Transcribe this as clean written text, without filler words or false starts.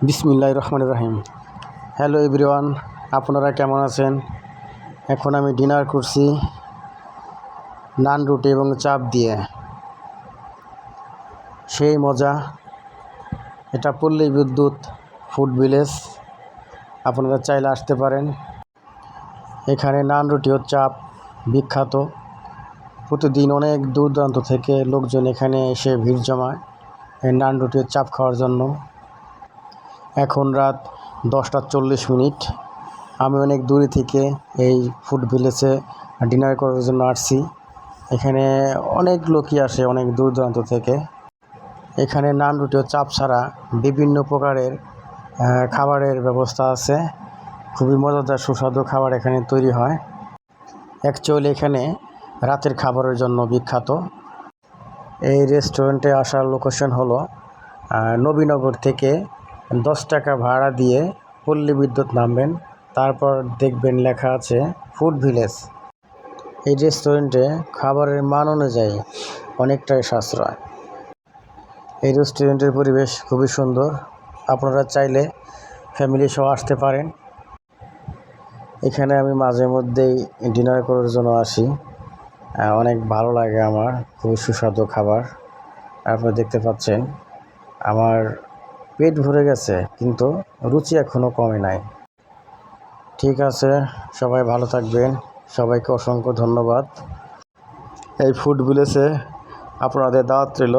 বিসমিল্লাহির রহমানির রহিম। Hello everyone, আপনারা কেমন আছেন? এখন আমি ডিনার করছি নান রুটি এবং চাপ দিয়ে। সেই মজা। এটা পল্লী বিদ্যুৎ ফুড ভিলেজ, আপনারা চাইলে আসতে পারেন। এখানে নান রুটি ও চাপ বিখ্যাত। প্রতিদিন অনেক দূর দূরান্ত থেকে লোকজন এখানে এসে ভিড় জমায় এই নান রুটি ও চাপ খাওয়ার জন্য। এখন রাত 10:40। আমি অনেক দূরে থেকে এই ফুড ভিলেজে ডিনার করার জন্য আসছি। এখানে অনেক লোকই আসে অনেক দূর দূরান্ত থেকে। এখানে নান রুটি ও চাপ ছাড়া বিভিন্ন প্রকারের খাবারের ব্যবস্থা আছে। খুবই মজাদার সুস্বাদু খাবার এখানে তৈরি হয়। অ্যাকচুয়ালি এখানে রাতের খাবারের জন্য বিখ্যাত। এই রেস্টুরেন্টে আসার লোকেশন হলো নবীনগর থেকে 10 টাকা ভাড়া দিয়ে পল্লী বিদ্যুৎ নামবেন, তারপর দেখবেন লেখা আছে ফুড ভিলেজ। এই রেস্টুরেন্টে খাবারের মান অনুযায়ী অনেকটাই সাশ্রয়। এই রেস্টুরেন্টের পরিবেশ খুবই সুন্দর, আপনারা চাইলে ফ্যামিলি সহ আসতে পারেন। এখানে আমি মাঝে মধ্যেই ডিনার করার জন্য আসি, অনেক ভালো লাগে আমার, খুবই সুস্বাদু খাবার। আপনারা দেখতে পাচ্ছেন আমার পেট ভরে গেছে, কিন্তু রুচি এখনও কমে নাই। ঠিক আছে, সবাই ভালো থাকবেন, সবাইকে অসংখ্য ধন্যবাদ। এই ফুড ভিলেজে আপনাদের দাওয়াত রইল।